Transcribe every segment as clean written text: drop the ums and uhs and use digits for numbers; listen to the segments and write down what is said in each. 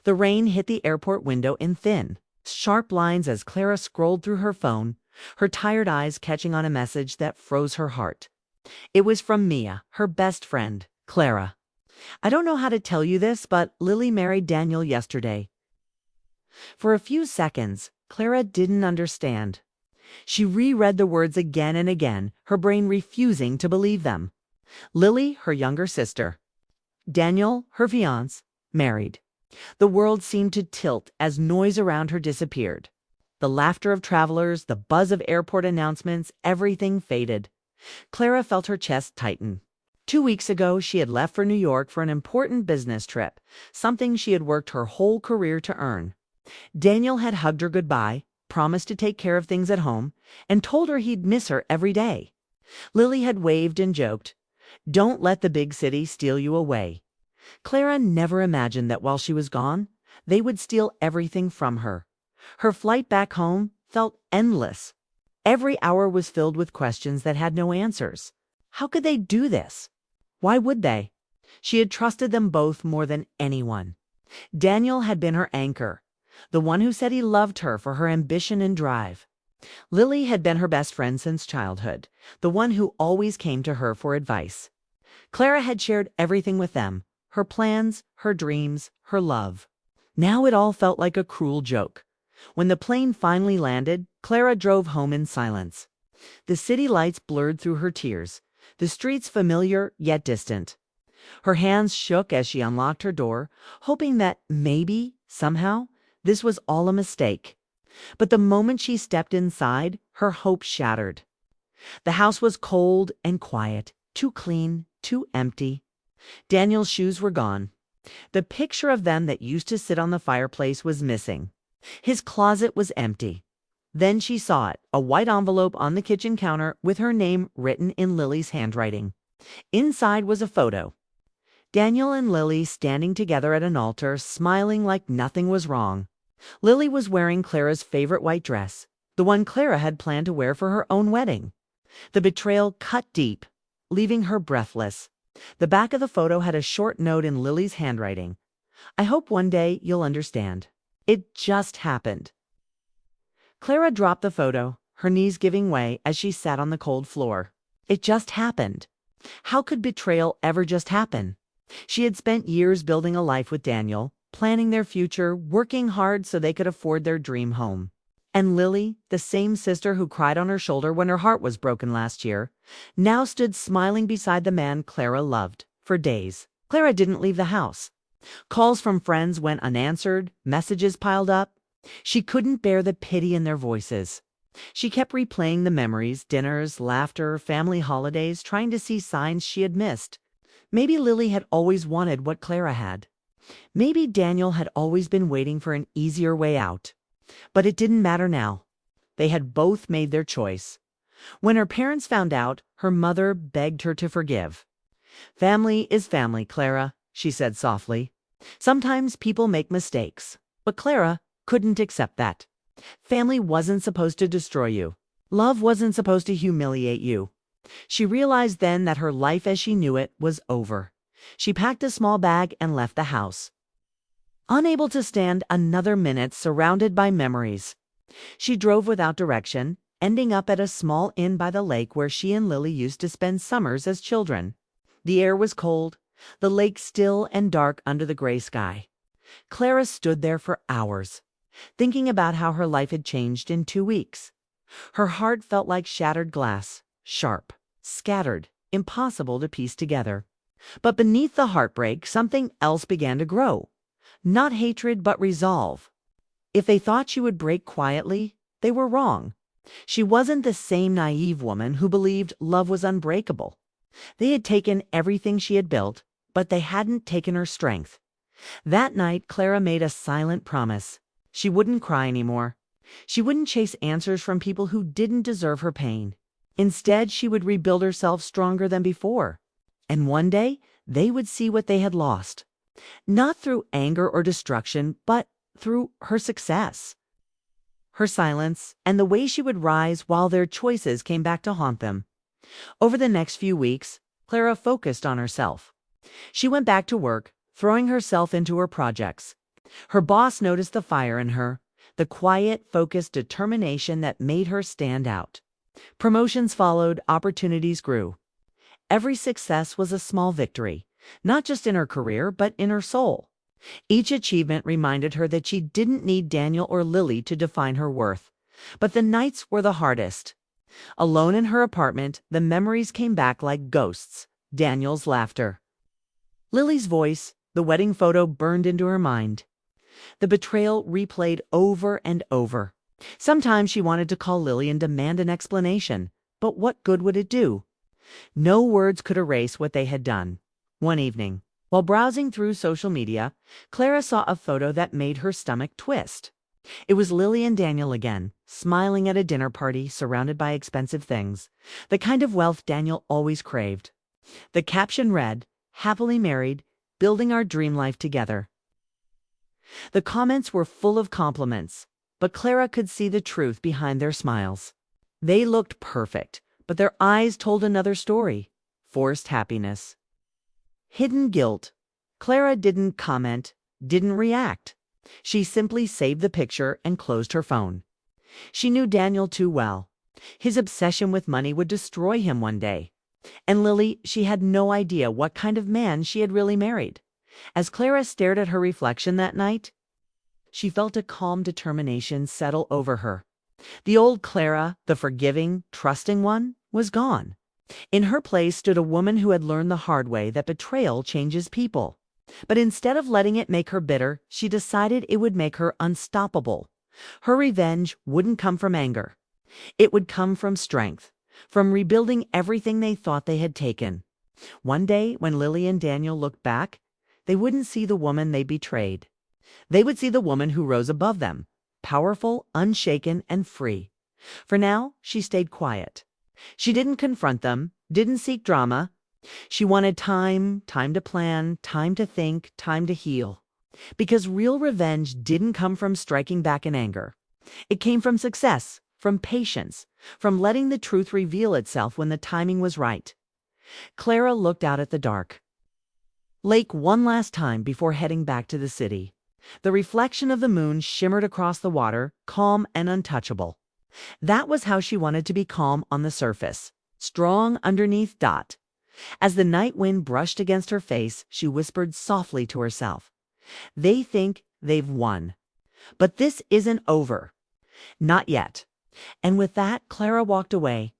The rain hit the airport window in thin, sharp lines as Clara scrolled through her phone, her tired eyes catching on a message that froze her heart. It was from Mia, her best friend, Clara. I don't know how to tell you this, but Lily married Daniel yesterday. For a few seconds, Clara didn't understand. She reread the words again and again, her brain refusing to believe them. Lily, her younger sister. Daniel, her fiancé, married. The world seemed to tilt as noise around her disappeared. The laughter of travelers, the buzz of airport announcements, everything faded. Clara felt her chest tighten. 2 weeks ago, she had left for New York for an important business trip, something she had worked her whole career to earn. Daniel had hugged her goodbye, promised to take care of things at home, and told her he'd miss her every day. Lily had waved and joked, "Don't let the big city steal you away." Clara never imagined that while she was gone, they would steal everything from her. Her flight back home felt endless. Every hour was filled with questions that had no answers. How could they do this? Why would they? She had trusted them both more than anyone. Daniel had been her anchor, the one who said he loved her for her ambition and drive. Lily had been her best friend since childhood, the one who always came to her for advice. Clara had shared everything with them, her plans, her dreams, her love. Now it all felt like a cruel joke. When the plane finally landed, Clara drove home in silence. The city lights blurred through her tears, the streets familiar yet distant. Her hands shook as she unlocked her door, hoping that maybe, somehow, this was all a mistake. But the moment she stepped inside, her hope shattered. The house was cold and quiet, too clean, too empty. Daniel's shoes were gone. The picture of them that used to sit on the fireplace was missing. His closet was empty. Then she saw it, a white envelope on the kitchen counter with her name written in Lily's handwriting. Inside was a photo. Daniel and Lily standing together at an altar, smiling like nothing was wrong. Lily was wearing Clara's favorite white dress, the one Clara had planned to wear for her own wedding. The betrayal cut deep, leaving her breathless. The back of the photo had a short note in Lily's handwriting. "I hope one day you'll understand. It just happened." Clara dropped the photo, her knees giving way as she sat on the cold floor. It just happened. How could betrayal ever just happen? She had spent years building a life with Daniel, planning their future, working hard so they could afford their dream home. And Lily, the same sister who cried on her shoulder when her heart was broken last year, now stood smiling beside the man Clara loved. For days, Clara didn't leave the house. Calls from friends went unanswered, messages piled up. She couldn't bear the pity in their voices. She kept replaying the memories, dinners, laughter, family holidays, trying to see signs she had missed. Maybe Lily had always wanted what Clara had. Maybe Daniel had always been waiting for an easier way out. But it didn't matter now. They had both made their choice. When her parents found out, her mother begged her to forgive. "Family is family, Clara," she said softly. "Sometimes people make mistakes." But Clara couldn't accept that. Family wasn't supposed to destroy you. Love wasn't supposed to humiliate you. She realized then that her life as she knew it was over. She packed a small bag and left the house, unable to stand another minute surrounded by memories. She drove without direction, ending up at a small inn by the lake where she and Lily used to spend summers as children. The air was cold, the lake still and dark under the gray sky. Clara stood there for hours, thinking about how her life had changed in 2 weeks. Her heart felt like shattered glass, sharp, scattered, impossible to piece together. But beneath the heartbreak, something else began to grow. Not hatred, but resolve. If they thought she would break quietly, they were wrong. She wasn't the same naive woman who believed love was unbreakable. They had taken everything she had built, but they hadn't taken her strength. That night, Clara made a silent promise. She wouldn't cry anymore. She wouldn't chase answers from people who didn't deserve her pain. Instead, she would rebuild herself stronger than before. And one day, they would see what they had lost. Not through anger or destruction, but through her success, her silence, and the way she would rise while their choices came back to haunt them. Over the next few weeks, Clara focused on herself. She went back to work, throwing herself into her projects. Her boss noticed the fire in her, the quiet, focused determination that made her stand out. Promotions followed, opportunities grew. Every success was a small victory, not just in her career, but in her soul. Each achievement reminded her that she didn't need Daniel or Lily to define her worth. But the nights were the hardest. Alone in her apartment, the memories came back like ghosts. Daniel's laughter, Lily's voice, the wedding photo burned into her mind. The betrayal replayed over and over. Sometimes she wanted to call Lily and demand an explanation, but what good would it do? No words could erase what they had done. One evening, while browsing through social media, Clara saw a photo that made her stomach twist. It was Lily and Daniel again, smiling at a dinner party surrounded by expensive things, the kind of wealth Daniel always craved. The caption read, "Happily married, building our dream life together." The comments were full of compliments, but Clara could see the truth behind their smiles. They looked perfect, but their eyes told another story: forced happiness, hidden guilt. Clara didn't comment, didn't react. She simply saved the picture and closed her phone. She knew Daniel too well. His obsession with money would destroy him one day. And Lily, she had no idea what kind of man she had really married. As Clara stared at her reflection that night, she felt a calm determination settle over her. The old Clara, the forgiving, trusting one, was gone. In her place stood a woman who had learned the hard way that betrayal changes people. But instead of letting it make her bitter, she decided it would make her unstoppable. Her revenge wouldn't come from anger. It would come from strength, from rebuilding everything they thought they had taken. One day, when Lily and Daniel looked back, they wouldn't see the woman they betrayed. They would see the woman who rose above them, powerful, unshaken, and free. For now, she stayed quiet. She didn't confront them, didn't seek drama. She wanted time to plan, time to think, time to heal. Because real revenge didn't come from striking back in anger. It came from success, from patience, from letting the truth reveal itself when the timing was right. Clara looked out at the dark lake one last time before heading back to the city. The reflection of the moon shimmered across the water, calm and untouchable. That was how she wanted to be calm on the surface, strong underneath. As the night wind brushed against her face, she whispered softly to herself, "They think they've won. But this isn't over. Not yet." And with that, Clara walked away,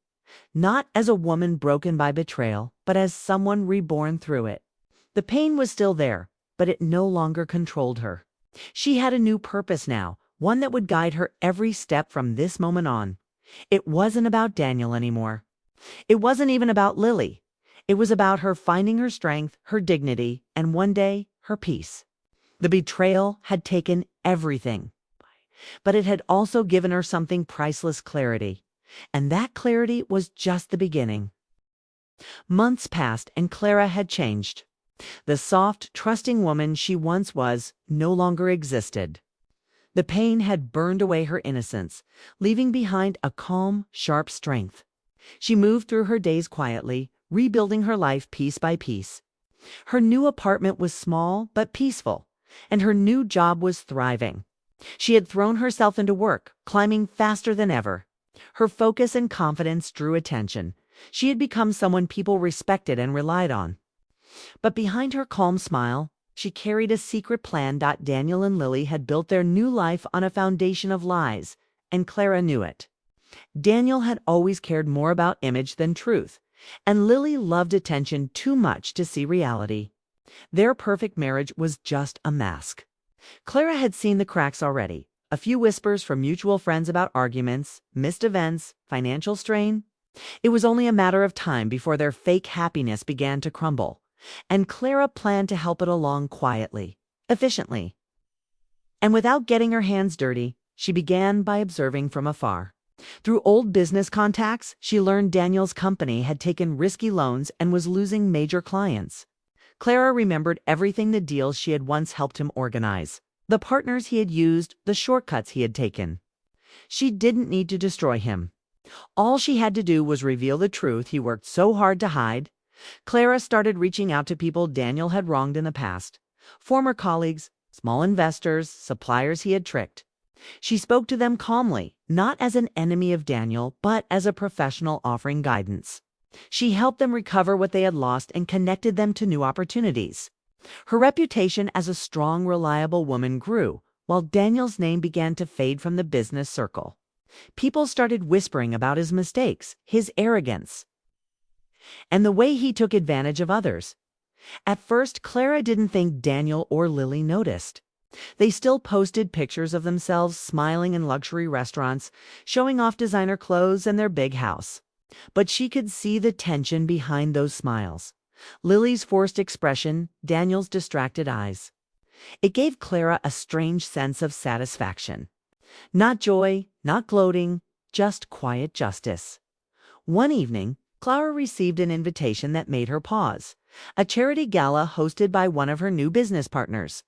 not as a woman broken by betrayal, but as someone reborn through it. The pain was still there, but it no longer controlled her. She had a new purpose now, one that would guide her every step from this moment on. It wasn't about Daniel anymore. It wasn't even about Lily. It was about her finding her strength, her dignity, and one day, her peace. The betrayal had taken everything, but it had also given her something priceless: clarity. And that clarity was just the beginning. Months passed and Clara had changed. The soft, trusting woman she once was no longer existed. The pain had burned away her innocence, leaving behind a calm, sharp strength. She moved through her days quietly, rebuilding her life piece by piece. Her new apartment was small but peaceful, and her new job was thriving. She had thrown herself into work, climbing faster than ever. Her focus and confidence drew attention. She had become someone people respected and relied on. But behind her calm smile, she carried a secret plan. Daniel and Lily had built their new life on a foundation of lies, and Clara knew it. Daniel had always cared more about image than truth, and Lily loved attention too much to see reality. Their perfect marriage was just a mask. Clara had seen the cracks already. A few whispers from mutual friends about arguments, missed events, financial strain. It was only a matter of time before their fake happiness began to crumble. And Clara planned to help it along quietly, efficiently. And without getting her hands dirty, she began by observing from afar. Through old business contacts, she learned Daniel's company had taken risky loans and was losing major clients. Clara remembered everything: the deals she had once helped him organize, the partners he had used, the shortcuts he had taken. She didn't need to destroy him. All she had to do was reveal the truth he worked so hard to hide. Clara started reaching out to people Daniel had wronged in the past, former colleagues, small investors, suppliers he had tricked. She spoke to them calmly, not as an enemy of Daniel, but as a professional offering guidance. She helped them recover what they had lost and connected them to new opportunities. Her reputation as a strong, reliable woman grew, while Daniel's name began to fade from the business circle. People started whispering about his mistakes, his arrogance, and the way he took advantage of others. At first, Clara didn't think Daniel or Lily noticed. They still posted pictures of themselves smiling in luxury restaurants, showing off designer clothes and their big house. But she could see the tension behind those smiles. Lily's forced expression, Daniel's distracted eyes. It gave Clara a strange sense of satisfaction. Not joy, not gloating, just quiet justice. One evening, Clara received an invitation that made her pause. A charity gala hosted by one of her new business partners.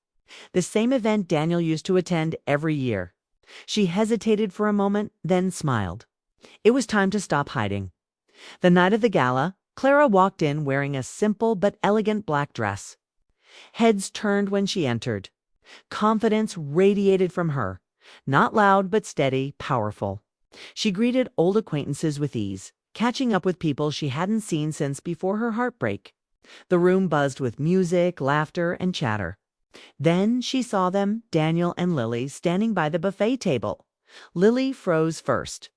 The same event Daniel used to attend every year. She hesitated for a moment, then smiled. It was time to stop hiding. The night of the gala, Clara walked in wearing a simple but elegant black dress. Heads turned when she entered. Confidence radiated from her. Not loud but steady, powerful. She greeted old acquaintances with ease, catching up with people she hadn't seen since before her heartbreak. The room buzzed with music, laughter, and chatter. Then she saw them, Daniel and Lily, standing by the buffet table. Lily froze first.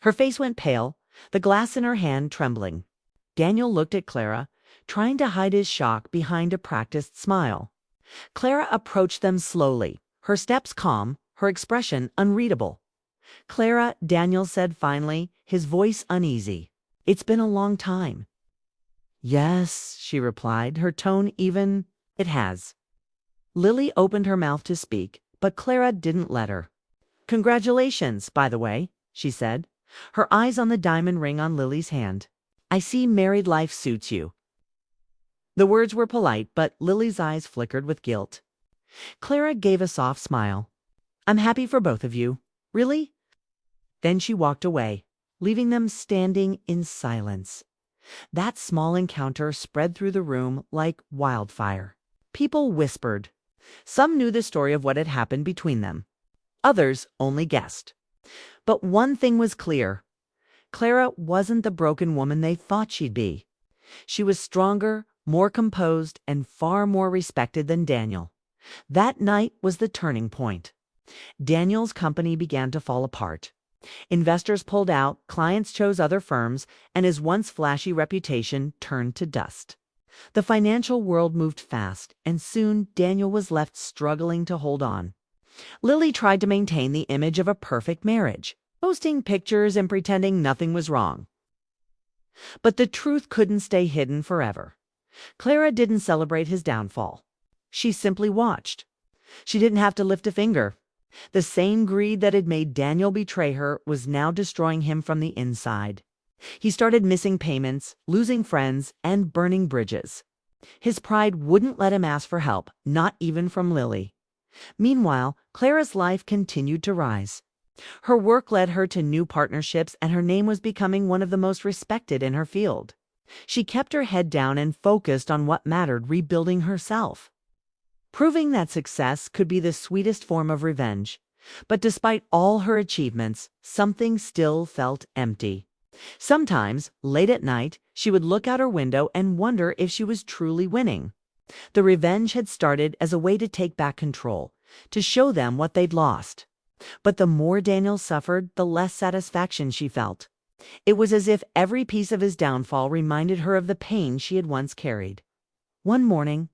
Her face went pale, the glass in her hand trembling. Daniel looked at Clara, trying to hide his shock behind a practiced smile. Clara approached them slowly, her steps calm, her expression unreadable. "Clara," Daniel said finally, his voice uneasy. "It's been a long time." "Yes," she replied, her tone even. "It has." Lily opened her mouth to speak, but Clara didn't let her. "Congratulations, by the way," she said, her eyes on the diamond ring on Lily's hand. "I see married life suits you." The words were polite, but Lily's eyes flickered with guilt. Clara gave a soft smile. "I'm happy for both of you. Really?" Then she walked away, leaving them standing in silence. That small encounter spread through the room like wildfire. People whispered. Some knew the story of what had happened between them. Others only guessed. But one thing was clear. Clara wasn't the broken woman they thought she'd be. She was stronger, more composed, and far more respected than Daniel. That night was the turning point. Daniel's company began to fall apart. Investors pulled out, clients chose other firms, and his once flashy reputation turned to dust. The financial world moved fast, and soon Daniel was left struggling to hold on. Lily tried to maintain the image of a perfect marriage, posting pictures and pretending nothing was wrong. But the truth couldn't stay hidden forever. Clara didn't celebrate his downfall. She simply watched. She didn't have to lift a finger. The same greed that had made Daniel betray her was now destroying him from the inside. He started missing payments, losing friends, and burning bridges. His pride wouldn't let him ask for help, not even from Lily. Meanwhile, Clara's life continued to rise. Her work led her to new partnerships, and her name was becoming one of the most respected in her field. She kept her head down and focused on what mattered, rebuilding herself. Proving that success could be the sweetest form of revenge. But despite all her achievements, something still felt empty. Sometimes, late at night, she would look out her window and wonder if she was truly winning. The revenge had started as a way to take back control, to show them what they'd lost. But the more Daniel suffered, the less satisfaction she felt. It was as if every piece of his downfall reminded her of the pain she had once carried. One morning,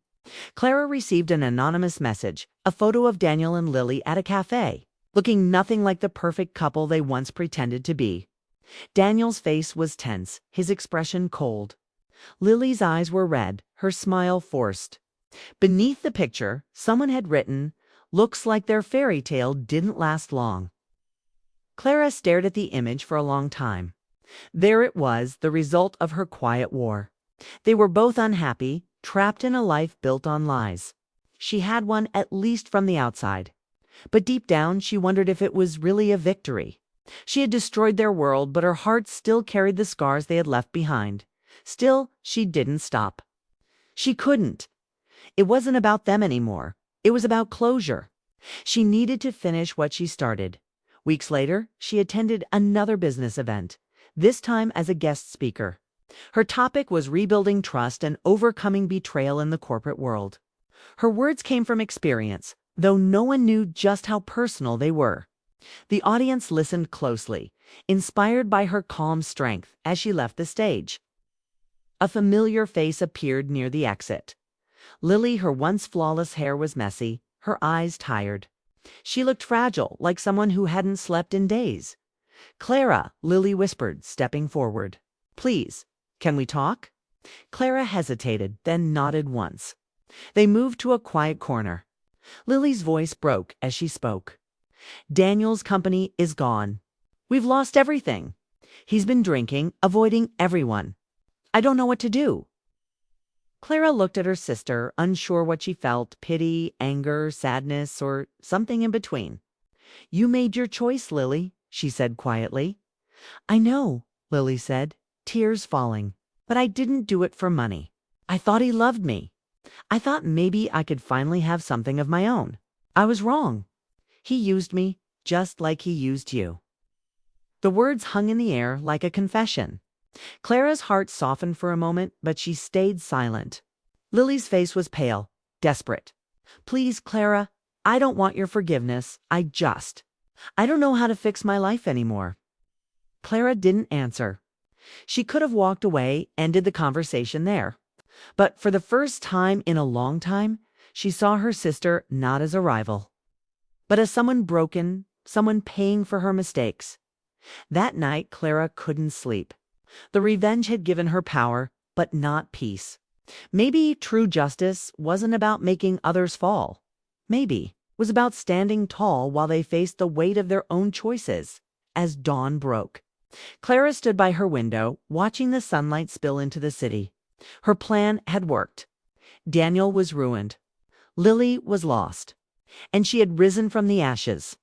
Clara received an anonymous message, a photo of Daniel and Lily at a cafe, looking nothing like the perfect couple they once pretended to be. Daniel's face was tense, his expression cold. Lily's eyes were red, her smile forced. Beneath the picture, someone had written, "Looks like their fairy tale didn't last long." Clara stared at the image for a long time. There it was, the result of her quiet war. They were both unhappy, trapped in a life built on lies. She had one at least from the outside. But deep down, she wondered if it was really a victory. She had destroyed their world, but her heart still carried the scars they had left behind. Still, she didn't stop. She couldn't. It wasn't about them anymore. It was about closure. She needed to finish what she started. Weeks later, she attended another business event, this time as a guest speaker. Her topic was rebuilding trust and overcoming betrayal in the corporate world. Her words came from experience, though no one knew just how personal they were. The audience listened closely, inspired by her calm strength as she left the stage. A familiar face appeared near the exit. Lily, her once flawless hair was messy, her eyes tired. She looked fragile, like someone who hadn't slept in days. "Clara," Lily whispered, stepping forward. "Please, can we talk?" Clara hesitated, then nodded once. They moved to a quiet corner. Lily's voice broke as she spoke. "Daniel's company is gone. We've lost everything. He's been drinking, avoiding everyone. I don't know what to do." Clara looked at her sister, unsure what she felt, pity, anger, sadness, or something in between. "You made your choice, Lily," she said quietly. "I know," Lily said, tears falling, "but I didn't do it for money. I thought he loved me. I thought maybe I could finally have something of my own. I was wrong. He used me, just like he used you." The words hung in the air like a confession. Clara's heart softened for a moment, but she stayed silent. Lily's face was pale, desperate. "Please, Clara, I don't want your forgiveness. I don't know how to fix my life anymore." Clara didn't answer. She could have walked away, ended the conversation there. But for the first time in a long time, she saw her sister not as a rival, but as someone broken, someone paying for her mistakes. That night, Clara couldn't sleep. The revenge had given her power, but not peace. Maybe true justice wasn't about making others fall. Maybe it was about standing tall while they faced the weight of their own choices. As dawn broke, Clara stood by her window, watching the sunlight spill into the city. Her plan had worked. Daniel was ruined. Lily was lost. And she had risen from the ashes.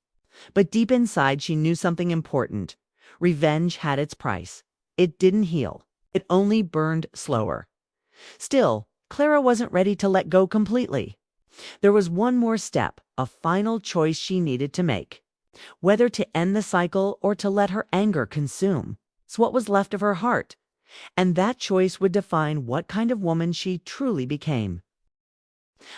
But deep inside, she knew something important. Revenge had its price. It didn't heal. It only burned slower. Still, Clara wasn't ready to let go completely. There was one more step, a final choice she needed to make. Whether to end the cycle or to let her anger consume what was left of her heart. And that choice would define what kind of woman she truly became.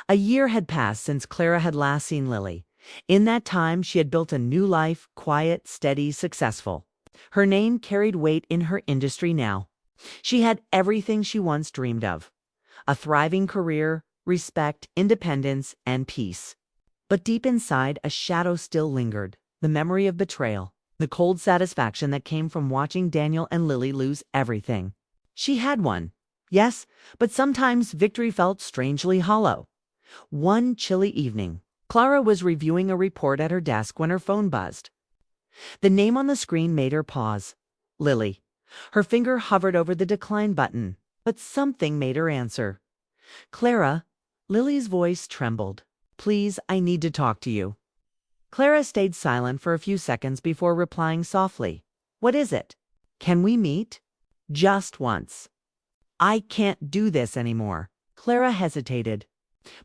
A year had passed since Clara had last seen Lily. In that time, she had built a new life, quiet, steady, successful. Her name carried weight in her industry now. She had everything she once dreamed of. A thriving career, respect, independence, and peace. But deep inside, a shadow still lingered. The memory of betrayal. The cold satisfaction that came from watching Daniel and Lily lose everything. She had won. Yes, but sometimes victory felt strangely hollow. One chilly evening, Clara was reviewing a report at her desk when her phone buzzed. The name on the screen made her pause. Lily. Her finger hovered over the decline button, but something made her answer. "Clara." Lily's voice trembled. "Please, I need to talk to you." Clara stayed silent for a few seconds before replying softly. "What is it? Can we meet? Just once." "I can't do this anymore." Clara hesitated.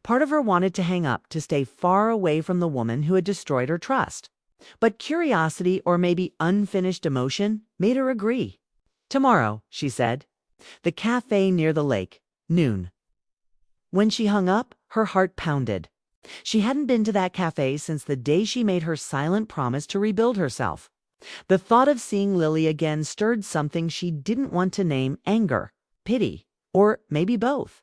Part of her wanted to hang up, to stay far away from the woman who had destroyed her trust. But curiosity, or maybe unfinished emotion, made her agree. "Tomorrow," she said. "The cafe near the lake, noon." When she hung up, her heart pounded. She hadn't been to that cafe since the day she made her silent promise to rebuild herself. The thought of seeing Lily again stirred something she didn't want to name: anger, pity, or maybe both.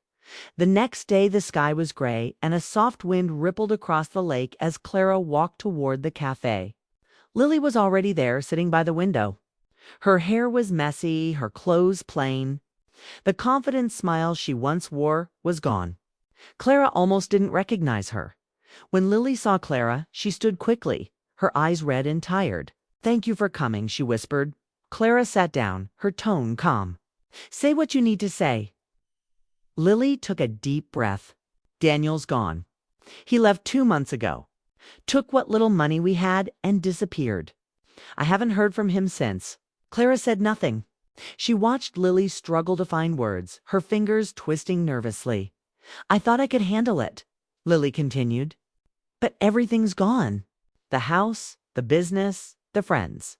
The next day the sky was gray, and a soft wind rippled across the lake as Clara walked toward the cafe. Lily was already there, sitting by the window. Her hair was messy, her clothes plain. The confident smile she once wore was gone. Clara almost didn't recognize her. When Lily saw Clara, she stood quickly, her eyes red and tired. "Thank you for coming," she whispered. Clara sat down, her tone calm. "Say what you need to say." Lily took a deep breath. "Daniel's gone. He left 2 months ago. Took what little money we had and disappeared. I haven't heard from him since." Clara said nothing. She watched Lily struggle to find words, her fingers twisting nervously. "I thought I could handle it," Lily continued. But everything's gone. The house, the business, the friends.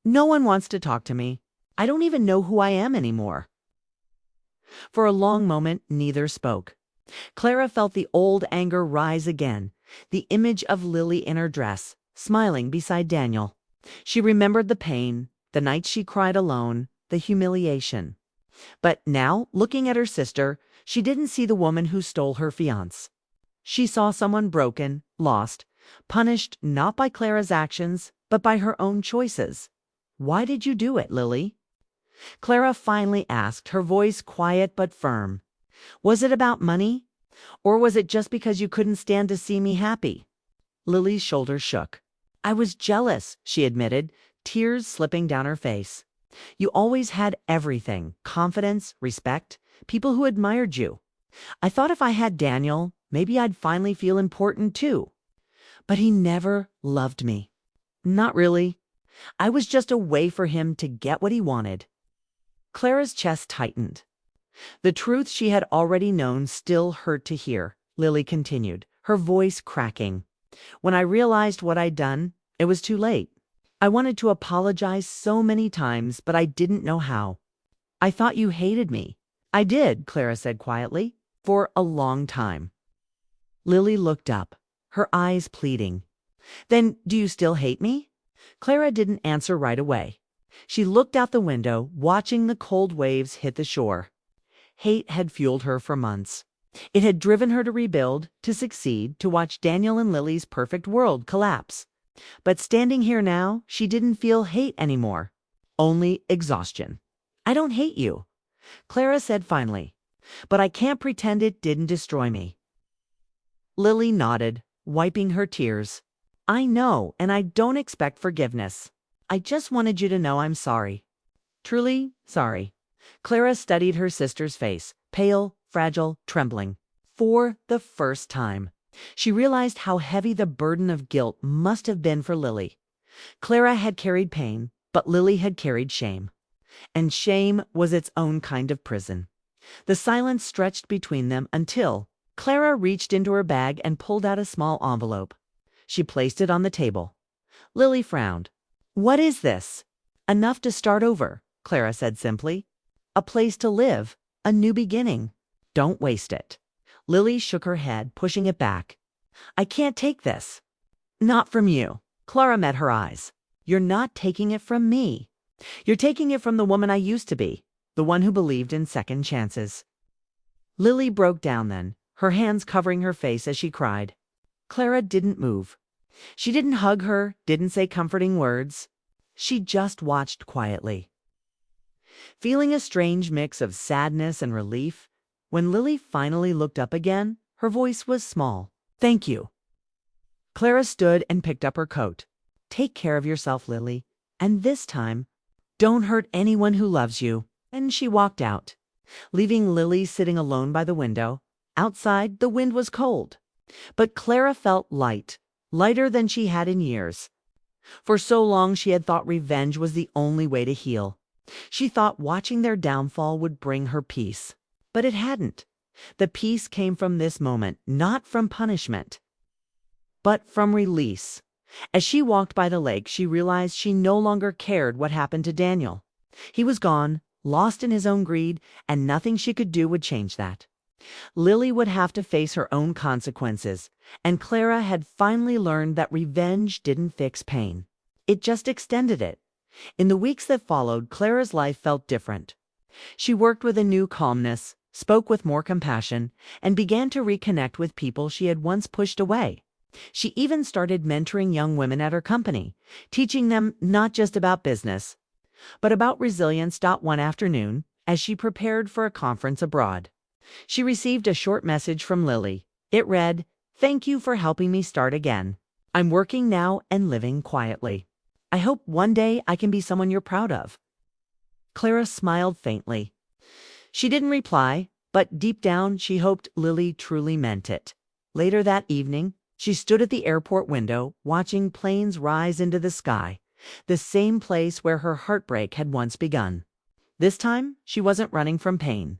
No one wants to talk to me. I don't even know who I am anymore. For a long moment, neither spoke. Clara felt the old anger rise again, the image of Lily in her dress, smiling beside Daniel. She remembered the pain, the nights she cried alone, the humiliation. But now, looking at her sister, she didn't see the woman who stole her fiancé. She saw someone broken, lost, punished not by Clara's actions, but by her own choices. "Why did you do it, Lily?" Clara finally asked, her voice quiet but firm. "Was it about money? Or was it just because you couldn't stand to see me happy?" Lily's shoulders shook. "I was jealous," she admitted, tears slipping down her face. "You always had everything, confidence, respect, people who admired you. I thought if I had Daniel, maybe I'd finally feel important too. But he never loved me. Not really. I was just a way for him to get what he wanted." Clara's chest tightened. The truth she had already known still hurt to hear. Lily continued, her voice cracking. "When I realized what I'd done, it was too late. I wanted to apologize so many times, but I didn't know how. I thought you hated me." "I did," Clara said quietly, "for a long time." Lily looked up, her eyes pleading. "Then do you still hate me?" Clara didn't answer right away. She looked out the window, watching the cold waves hit the shore. Hate had fueled her for months. It had driven her to rebuild, to succeed, to watch Daniel and Lily's perfect world collapse. But standing here now, she didn't feel hate anymore. Only exhaustion. "I don't hate you," Clara said finally, "but I can't pretend it didn't destroy me." Lily nodded, wiping her tears. "I know, and I don't expect forgiveness. I just wanted you to know I'm sorry. Truly sorry." Clara studied her sister's face, pale, fragile, trembling. For the first time, she realized how heavy the burden of guilt must have been for Lily. Clara had carried pain, but Lily had carried shame. And shame was its own kind of prison. The silence stretched between them until Clara reached into her bag and pulled out a small envelope. She placed it on the table. Lily frowned. "What is this?" "Enough to start over," Clara said simply. "A place to live, a new beginning. Don't waste it." Lily shook her head, pushing it back. "I can't take this." "Not from you." Clara met her eyes. "You're not taking it from me. You're taking it from the woman I used to be, the one who believed in second chances." Lily broke down then, her hands covering her face as she cried. Clara didn't move. She didn't hug her, didn't say comforting words. She just watched quietly. Feeling a strange mix of sadness and relief, when Lily finally looked up again, her voice was small. "Thank you." Clara stood and picked up her coat. "Take care of yourself, Lily. And this time, don't hurt anyone who loves you." And she walked out, leaving Lily sitting alone by the window. Outside, the wind was cold. But Clara felt light, lighter than she had in years. For so long she had thought revenge was the only way to heal. She thought watching their downfall would bring her peace. But it hadn't. The peace came from this moment, not from punishment, but from release. As she walked by the lake, she realized she no longer cared what happened to Daniel. He was gone, lost in his own greed, and nothing she could do would change that. Lily would have to face her own consequences, and Clara had finally learned that revenge didn't fix pain. It just extended it. In the weeks that followed, Clara's life felt different. She worked with a new calmness, spoke with more compassion, and began to reconnect with people she had once pushed away. She even started mentoring young women at her company, teaching them not just about business, but about resilience. One afternoon, as she prepared for a conference abroad, she received a short message from Lily. It read, "Thank you for helping me start again. I'm working now and living quietly. I hope one day I can be someone you're proud of." Clara smiled faintly. She didn't reply, but deep down she hoped Lily truly meant it. Later that evening, she stood at the airport window, watching planes rise into the sky, the same place where her heartbreak had once begun. This time, she wasn't running from pain.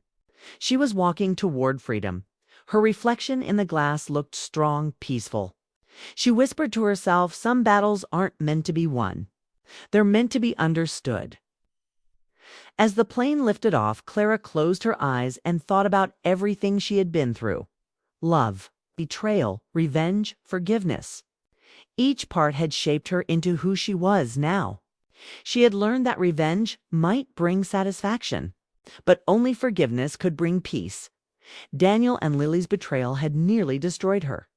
She was walking toward freedom. Her reflection in the glass looked strong, peaceful. She whispered to herself, some battles aren't meant to be won. They're meant to be understood. As the plane lifted off, Clara closed her eyes and thought about everything she had been through. Love, betrayal, revenge, forgiveness. Each part had shaped her into who she was now. She had learned that revenge might bring satisfaction, but only forgiveness could bring peace. Daniel and Lily's betrayal had nearly destroyed her,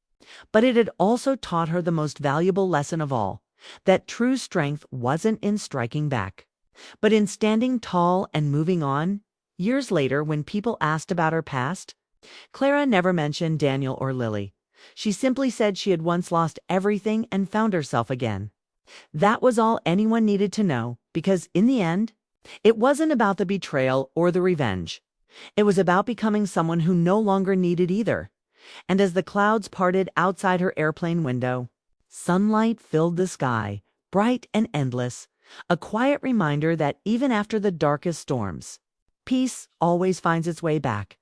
but it had also taught her the most valuable lesson of all, that true strength wasn't in striking back, but in standing tall and moving on. Years later, when people asked about her past, Clara never mentioned Daniel or Lily. She simply said she had once lost everything and found herself again. That was all anyone needed to know, because in the end, it wasn't about the betrayal or the revenge. It was about becoming someone who no longer needed either. And as the clouds parted outside her airplane window, sunlight filled the sky, bright and endless, a quiet reminder that even after the darkest storms, peace always finds its way back.